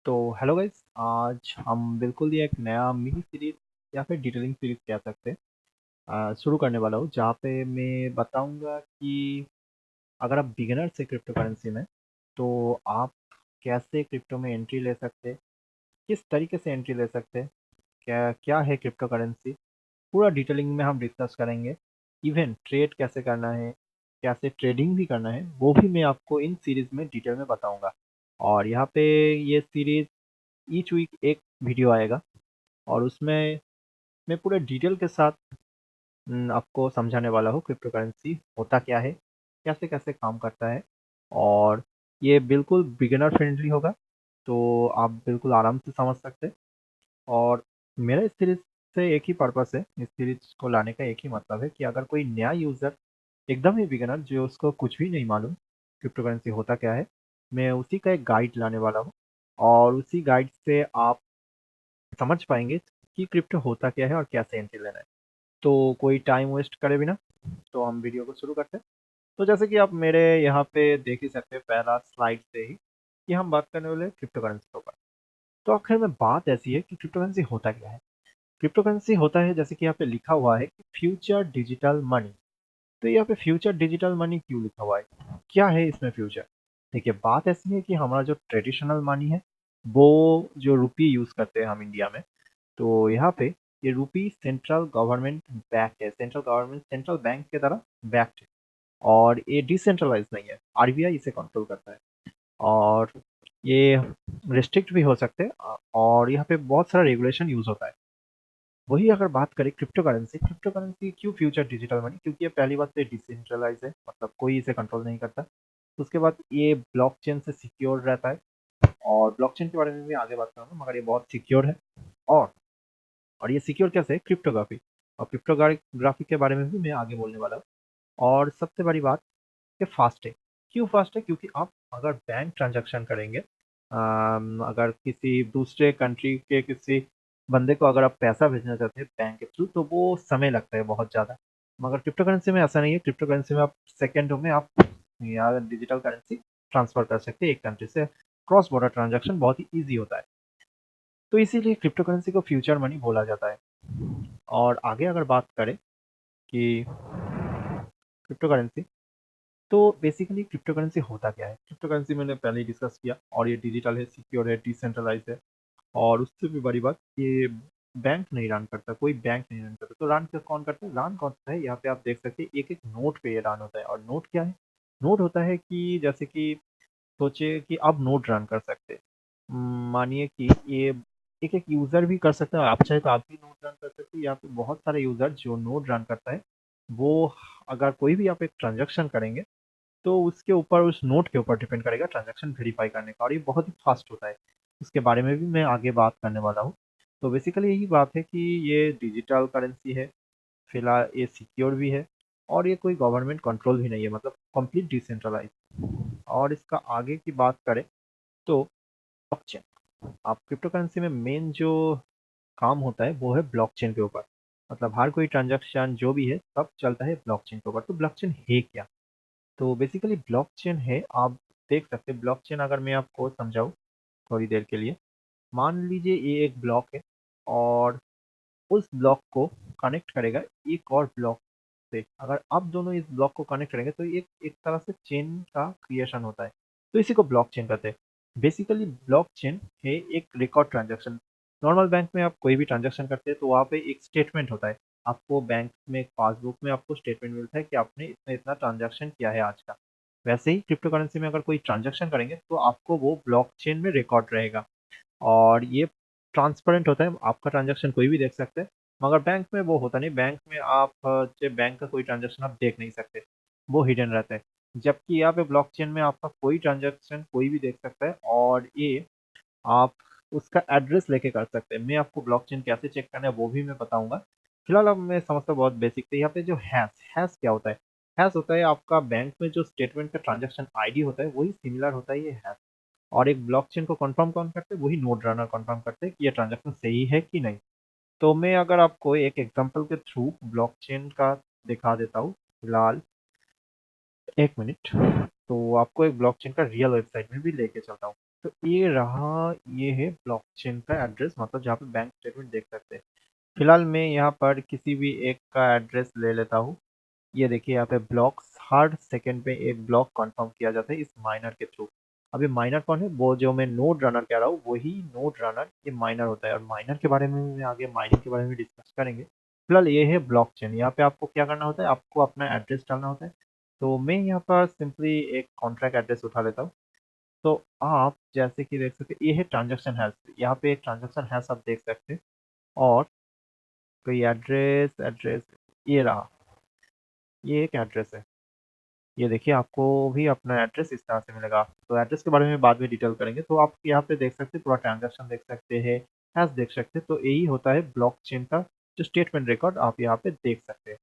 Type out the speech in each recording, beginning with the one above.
तो hello guys, आज हम बिल्कुल ही एक नया मिनी सीरीज या फिर डिटेलिंग सीरीज कह सकते हैं शुरू करने वाला हूँ, जहाँ पे मैं बताऊंगा कि अगर आप बिगिनर से क्रिप्टो करेंसी में, तो आप कैसे क्रिप्टो में एंट्री ले सकते हैं, किस तरीके से एंट्री ले सकते हैं, क्या क्या है क्रिप्टो करेंसी, पूरा डिटेलिंग में हम डिस्कस करेंगे। इवन ट्रेड कैसे करना है, कैसे ट्रेडिंग भी करना है, वो भी मैं आपको इन सीरीज में डिटेल में बताऊंगा। और यहाँ पे ये सीरीज ईच वीक एक वीडियो आएगा, और उसमें मैं पूरे डिटेल के साथ आपको समझाने वाला हूँ क्रिप्टो करेंसी होता क्या है, कैसे कैसे काम करता है। और ये बिल्कुल बिगिनर फ्रेंडली होगा, तो आप बिल्कुल आराम से समझ सकते हैं। और मेरा इस सीरीज से एक ही पर्पस है, इस सीरीज को लाने का एक ही मतलब है कि अगर कोई नया यूज़र, एकदम ही बिगिनर, जो उसको कुछ भी नहीं मालूम क्रिप्टो करेंसी होता क्या है, मैं उसी का एक गाइड लाने वाला हूँ। और उसी गाइड से आप समझ पाएंगे कि क्रिप्टो होता क्या है और कैसे एंट्री लेना है। तो कोई टाइम वेस्ट करे बिना, तो हम वीडियो को शुरू करते हैं। तो जैसे कि आप मेरे यहाँ पे देख ही सकते हैं पहला स्लाइड से ही, कि हम बात करने वाले क्रिप्टो करेंसी के ऊपर। तो आखिर में बात ऐसी है कि क्रिप्टो करेंसी होता क्या है। क्रिप्टो करेंसी होता है, जैसे कि यहाँ पे लिखा हुआ है कि फ्यूचर डिजिटल मनी। तो यहाँ पे फ्यूचर डिजिटल मनी क्यों लिखा हुआ है, क्या है इसमें फ्यूचर। देखिए, बात ऐसी है कि हमारा जो ट्रेडिशनल मनी है, वो जो रुपी यूज करते हैं हम इंडिया में, तो यहाँ पे ये रुपी सेंट्रल गवर्नमेंट बैक्ड है, सेंट्रल गवर्नमेंट सेंट्रल बैंक के द्वारा बैक्ड है। और ये डिसेंट्रलाइज नहीं है, आरबीआई इसे कंट्रोल करता है। और ये रिस्ट्रिक्ट भी हो सकते हैं, और यहाँ पे बहुत सारा रेगुलेशन यूज होता है। वही अगर बात करें क्रिप्टो करेंसी क्यों फ्यूचर डिजिटल मनी, क्योंकि ये पहली बात तो डिसेंट्रलाइज है, मतलब कोई इसे कंट्रोल नहीं करता। उसके बाद ये ब्लॉकचेन से सिक्योर रहता है, और ब्लॉकचेन के बारे में भी आगे बात करूंगा, मगर ये बहुत सिक्योर है। और और ये सिक्योर कैसे है, क्रिप्टोग्राफी। और क्रिप्टोग्राफी के बारे में भी मैं आगे बोलने वाला हूँ। और सबसे बड़ी बात, ये फास्ट है। क्यों फास्ट है, क्योंकि आप अगर बैंक ट्रांजैक्शन करेंगे, अगर किसी दूसरे कंट्री के किसी बंदे को अगर आप पैसा भेजना चाहते हैं बैंक के थ्रू, तो वो समय लगता है बहुत ज़्यादा। मगर क्रिप्टो करेंसी में ऐसा नहीं है, क्रिप्टो करेंसी में आप सेकेंडों में आप या डिजिटल करेंसी ट्रांसफर कर सकते हैं एक कंट्री से। क्रॉस बॉर्डर ट्रांजैक्शन बहुत ही ईजी होता है, तो इसीलिए क्रिप्टो करेंसी को फ्यूचर मनी बोला जाता है। और आगे अगर बात करें कि क्रिप्टो करेंसी, तो बेसिकली क्रिप्टो करेंसी होता क्या है। क्रिप्टो करेंसी मैंने पहले ही डिस्कस किया, और ये डिजिटल है, सिक्योर है, डिसेंट्रलाइज है। और उससे भी बड़ी बात, ये बैंक नहीं रन करता, कोई बैंक नहीं रन करता। तो रन कौन करता है, रन कौन सा है, यहाँ पे आप देख सकते हैं एक एक नोट पे ये रन होता है। और नोट क्या है, नोट होता है कि जैसे कि सोचिए कि आप नोट रन कर सकते हैं। मानिए कि ये एक एक यूज़र भी कर सकता है, आप चाहे तो आप भी नोट रन कर सकते हैं, या फिर बहुत सारे यूज़र जो नोट रन करता है, वो अगर कोई भी आप एक ट्रांजेक्शन करेंगे, तो उसके ऊपर, उस नोट के ऊपर डिपेंड करेगा ट्रांजेक्शन वेरीफाई करने का, और ये बहुत ही फास्ट होता है। उसके बारे में भी मैं आगे बात करने वाला हूँ। तो बेसिकली यही बात है कि ये डिजिटल करेंसी है, फिलहाल ये सिक्योर भी है, और ये कोई गवर्नमेंट कंट्रोल भी नहीं है, मतलब कंप्लीट डिसेंट्रलाइज। और इसका आगे की बात करें, तो ब्लॉकचेन। आप क्रिप्टो करेंसी में मेन जो काम होता है वो है ब्लॉकचेन के ऊपर, मतलब हर कोई ट्रांजैक्शन जो भी है सब चलता है ब्लॉकचेन के ऊपर। तो ब्लॉकचेन है क्या, तो बेसिकली ब्लॉकचेन है, आप देख सकते हैं ब्लॉकचेन, अगर मैं आपको समझाऊँ थोड़ी देर के लिए। मान लीजिए ये एक ब्लॉक है, और उस ब्लॉक को कनेक्ट करेगा एक और ब्लॉक से। अगर आप दोनों इस ब्लॉक को कनेक्ट करेंगे, तो एक एक तरह से चेन का क्रिएशन होता है। तो इसी को ब्लॉकचेन कहते हैं। बेसिकली ब्लॉकचेन है एक रिकॉर्ड ट्रांजैक्शन। नॉर्मल बैंक में आप कोई भी ट्रांजैक्शन करते हैं, तो वहाँ पे एक स्टेटमेंट होता है। आपको बैंक में एक पासबुक में आपको स्टेटमेंट मिलता है कि आपने इतना इतना ट्रांजैक्शन किया है आज का। वैसे ही क्रिप्टो करेंसी में अगर कोई ट्रांजैक्शन करेंगे, तो आपको वो ब्लॉकचेन में रिकॉर्ड रहेगा। और ये ट्रांसपेरेंट होता है, आपका ट्रांजैक्शन कोई भी देख सकता है। मगर बैंक में वो होता नहीं, बैंक में आप जो बैंक का कोई ट्रांजैक्शन आप देख नहीं सकते, वो हिडन रहता है। जबकि यहाँ पे ब्लॉकचेन में आपका कोई ट्रांजैक्शन कोई भी देख सकता है, और ये आप उसका एड्रेस लेके कर सकते हैं। मैं आपको ब्लॉकचेन कैसे चेक करना है वो भी मैं बताऊंगा। फिलहाल अब मैं समझता हूँ बहुत बेसिक थे। यहाँ पे जो हैश हैश क्या होता है, हैश होता है आपका बैंक में जो स्टेटमेंट का ट्रांजैक्शन आईडी होता है, वही सिमिलर होता है ये हैश। और एक ब्लॉकचेन को कंफर्म कौन करते हैं, वही नोड रनर कंफर्म करते हैं कि ये ट्रांजैक्शन सही है कि नहीं। तो मैं अगर आपको एक एग्जांपल के थ्रू ब्लॉकचेन का दिखा देता हूँ फिलहाल, एक मिनट। तो आपको एक ब्लॉकचेन का रियल वेबसाइट में भी लेके चलता हूँ। तो ये रहा, ये है ब्लॉकचेन का एड्रेस, मतलब जहाँ पे बैंक स्टेटमेंट देख सकते हैं। फिलहाल मैं यहाँ पर किसी भी एक का एड्रेस ले लेता हूँ। ये देखिए यहाँ पे ब्लॉक्स हर सेकंड पे एक ब्लॉक कंफर्म किया जाता है इस माइनर के थ्रू। अभी माइनर कौन है? वो जो मैं नोड रनर कह रहा हूँ वही नोड रनर ये माइनर होता है, और माइनर के बारे में मैं आगे माइनिंग के बारे में डिस्कस करेंगे। फिलहाल ये है ब्लॉकचेन। यहाँ पे आपको क्या करना होता है, आपको अपना एड्रेस डालना होता है। तो मैं यहाँ पर सिंपली एक कॉन्ट्रैक्ट एड्रेस उठा लेता हूँ। तो आप जैसे कि देख सकते हैं, ये है ट्रांजेक्शन हैश। यहाँ पे एक ट्रांजेक्शन हैश आप देख सकते हैं। और कोई एड्रेस एड्रेस ये रहा, ये एक एड्रेस है। ये देखिए आपको भी अपना एड्रेस इस तरह से मिलेगा। तो एड्रेस के बारे में बाद में डिटेल करेंगे। तो आप यहाँ पे देख सकते हैं, पूरा ट्रांजैक्शन देख सकते हैं, हैश देख सकते हैं। तो यही होता है ब्लॉकचेन का जो स्टेटमेंट रिकॉर्ड आप यहाँ पे देख सकते हैं।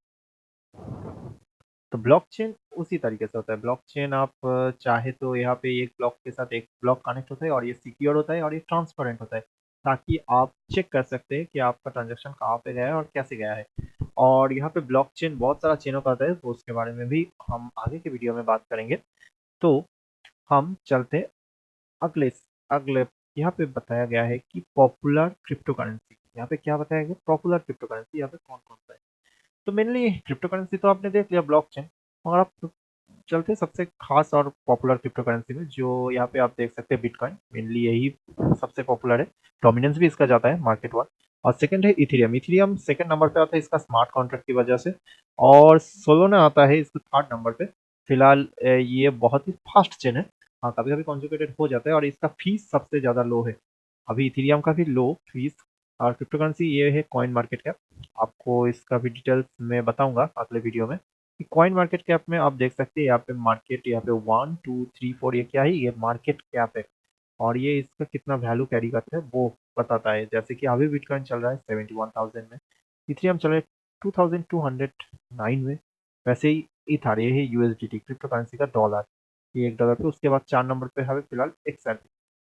तो ब्लॉकचेन उसी तरीके से होता है। ब्लॉकचेन आप चाहे तो यहाँ पे एक ब्लॉक के साथ एक ब्लॉक कनेक्ट होता है, और ये सिक्योर होता है और ये ट्रांसपेरेंट होता है, ताकि आप चेक कर सकते हैं कि आपका ट्रांजेक्शन कहाँ पे गया है और कैसे गया है। और यहाँ पे ब्लॉकचेन बहुत सारा चेनों का आता है, तो उसके बारे में भी हम आगे के वीडियो में बात करेंगे। तो हम चलते अगले अगले यहाँ पे बताया गया है कि पॉपुलर क्रिप्टो करेंसी। यहाँ पे क्या बताया गया? पॉपुलर क्रिप्टो करेंसी यहाँ पे कौन कौन सा है। तो मेनली क्रिप्टो करेंसी तो आपने देख लिया ब्लॉकचेन, मगर आप चलते सबसे खास और पॉपुलर क्रिप्टो करेंसी में, जो यहाँ पे आप देख सकते हैं बिटकॉइन। मेनली यही सबसे पॉपुलर है, डोमिनेंस भी इसका जाता है मार्केट वन। और सेकंड है इथेरियम। इथेरियम सेकंड नंबर पे आता है इसका स्मार्ट कॉन्ट्रैक्ट की वजह से। और सोलोना आता है इसका थर्ड नंबर पे। फिलहाल ये बहुत ही फास्ट चेन है। हाँ, कभी कभी कॉन्जुगेटेड हो जाता है, और इसका फीस सबसे ज़्यादा लो है। अभी इथेरियम का भी लो फीस। और क्रिप्टो करेंसी ये है कॉइन मार्केट कैप। आपको इसका भी डिटेल्स मैं बताऊंगा अगले वीडियो में। कॉइन मार्केट कैप में आप देख सकते हैं यहाँ पे मार्केट, यहाँ पे 1 2 3 4, ये क्या है? ये मार्केट कैप है। और ये इसका कितना वैल्यू कैरी करता है वो बताता है। जैसे कि अभी बिटकॉइन चल रहा है 71,000 में, इथेरियम चल रहा है 2,209 में। वैसे ही इथार, ये है यूएसडीटी क्रिप्टो करेंसी का डॉलर, ये $1 पे। उसके बाद 4 नंबर पे है फिलहाल एक्सएल।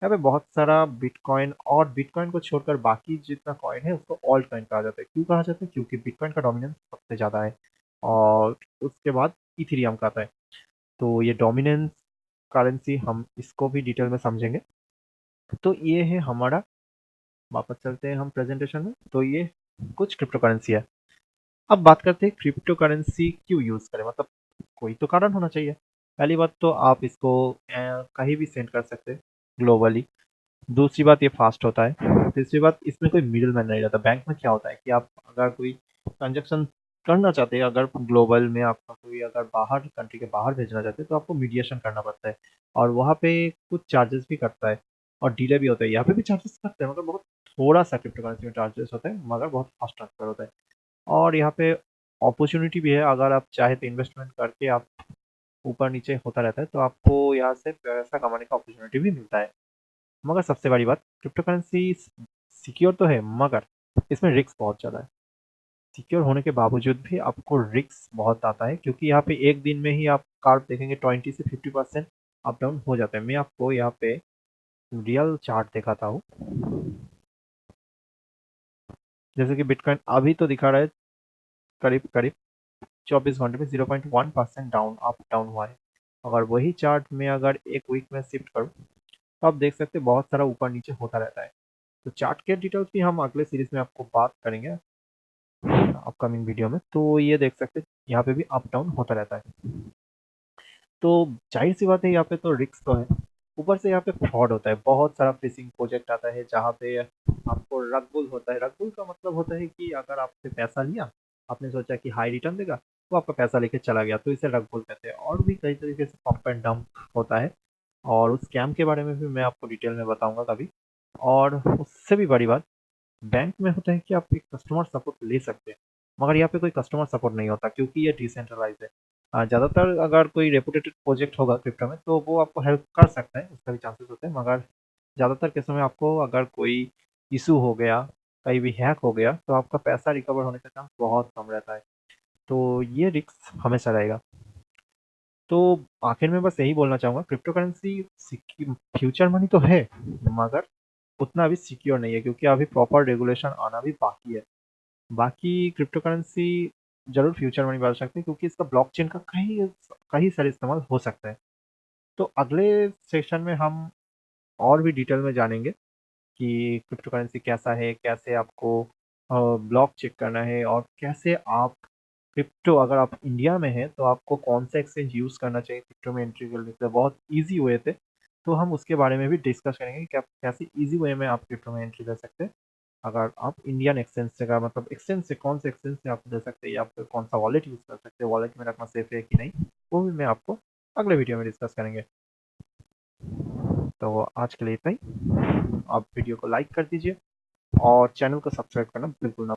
यहाँ पे बहुत सारा बिटकॉइन, और बिटकॉइन को छोड़कर बाकी जितना कॉइन है उसको ऑल्ट कॉइन कहा जाता है। क्यों कहा जाता है? क्योंकि बिटकॉइन का डोमिनेंस सबसे ज़्यादा है। और उसके बाद इथेरियम का आता है। तो ये डोमिनेंस करेंसी हम इसको भी डिटेल में समझेंगे। तो ये है हमारा, वापस चलते हैं हम प्रेजेंटेशन में। तो ये कुछ क्रिप्टो करेंसी है। अब बात करते हैं क्रिप्टो करेंसी क्यों यूज़ करें, मतलब कोई तो कारण होना चाहिए। पहली बात तो आप इसको कहीं भी सेंड कर सकते हैं ग्लोबली। दूसरी बात, ये फास्ट होता है। तीसरी बात, इसमें कोई मिडिल मैन नहीं रहता। बैंक में क्या होता है कि आप अगर कोई ट्रांजेक्शन करना चाहते हैं, अगर ग्लोबल में आपका कोई अगर बाहर कंट्री के बाहर भेजना चाहते हैं, तो आपको मीडिएशन करना पड़ता है, और वहाँ पे कुछ चार्जेस भी कटता है, और डिले भी होता है। यहाँ पे भी चार्जेस कटते हैं, मगर बहुत थोड़ा सा क्रिप्टो करेंसी में चार्जेस होता है, मगर बहुत फास्ट ट्रांसफर होता है। और यहाँ पे अपॉर्चुनिटी भी है। अगर आप चाहे तो इन्वेस्टमेंट करके आप, ऊपर नीचे होता रहता है, तो आपको यहाँ से पैसा कमाने का अपॉर्चुनिटी भी मिलता है। मगर सबसे बड़ी बात, क्रिप्टो करेंसी सिक्योर तो है, मगर इसमें रिस्क बहुत ज़्यादा है। सिक्योर होने के बावजूद भी आपको रिस्क बहुत आता है, क्योंकि यहाँ पे एक दिन में ही आप कार्ड देखेंगे 20 से 50% अप डाउन हो जाता है। मैं आपको यहाँ पे रियल चार्ट दिखाता हूँ। जैसे कि बिटकॉइन अभी तो दिखा रहा है करीब करीब 24 घंटे में 0.1% डाउन, अप डाउन हुआ है। अगर वही चार्ट में अगर एक वीक में शिफ्ट करूँ, तो आप देख सकते हैं बहुत सारा ऊपर नीचे होता रहता है। तो चार्ट के डिटेल्स भी हम अगले सीरीज में आपको बात करेंगे अपकमिंग वीडियो में। तो ये देख सकते हैं यहाँ पे भी अप डाउन होता रहता है। तो जाहिर सी बात है, यहाँ पे तो रिस्क तो है, ऊपर से यहाँ पे फ्रॉड होता है। बहुत सारा फिशिंग प्रोजेक्ट आता है जहाँ पे आपको रगबुल होता है। रगबुल का मतलब होता है कि अगर आपसे पैसा लिया, आपने सोचा कि हाई रिटर्न देगा, तो आपका पैसा लेके चला गया, तो इसे रगबुल कहते हैं। और भी कई तरीके से पंप एंड डंप होता है, और उस स्कैम के बारे में भी मैं आपको डिटेल में बताऊंगा कभी। और उससे भी बड़ी बात, बैंक में होता है कि आप एक कस्टमर सपोर्ट ले सकते हैं, मगर यहाँ पे कोई कस्टमर सपोर्ट नहीं होता, क्योंकि ये डिसेंट्रलाइज है। ज़्यादातर अगर कोई रेपुटेटेड प्रोजेक्ट होगा क्रिप्टो में, तो वो आपको हेल्प कर सकता है, उसका भी चांसेस होते हैं। मगर ज़्यादातर केसों में आपको अगर कोई इशू हो गया, कहीं भी हैक हो गया, तो आपका पैसा रिकवर होने का चांस बहुत कम रहता है। तो ये रिस्क हमेशा रहेगा। तो आखिर में बस यही बोलना चाहूँगा, क्रिप्टो करेंसी फ्यूचर मनी तो है, मगर उतना अभी सिक्योर नहीं है, क्योंकि अभी प्रॉपर रेगुलेशन आना भी बाकी है। बाकी क्रिप्टो करेंसी जरूर फ्यूचर मनी बन सकते हैं, क्योंकि इसका ब्लॉकचेन का कई कई सारे इस्तेमाल हो सकता है। तो अगले सेशन में हम और भी डिटेल में जानेंगे कि क्रिप्टो करेंसी कैसा है, कैसे आपको ब्लॉक चेक करना है और कैसे आप क्रिप्टो अगर आप इंडिया में हैं तो आपको कौन सा एक्सचेंज यूज़ करना चाहिए क्रिप्टो में एंट्री करने के लिए, बहुत ईज़ी वे थे। तो हम उसके बारे में भी डिस्कस करेंगे कि आप कैसे ईज़ी वे में आप क्रिप्टो में एंट्री कर सकते हैं। अगर आप इंडियन एक्सचेंज से का मतलब एक्सचेंज से कौन से एक्सचेंज से आप दे सकते हैं या फिर कौन सा वॉलेट यूज़ कर सकते हैं, वॉलेट में रखना सेफ है कि नहीं, वो भी मैं आपको अगले वीडियो में डिस्कस करेंगे। तो आज के लिए इतना ही। आप वीडियो को लाइक कर दीजिए और चैनल को सब्सक्राइब करना बिल्कुल ना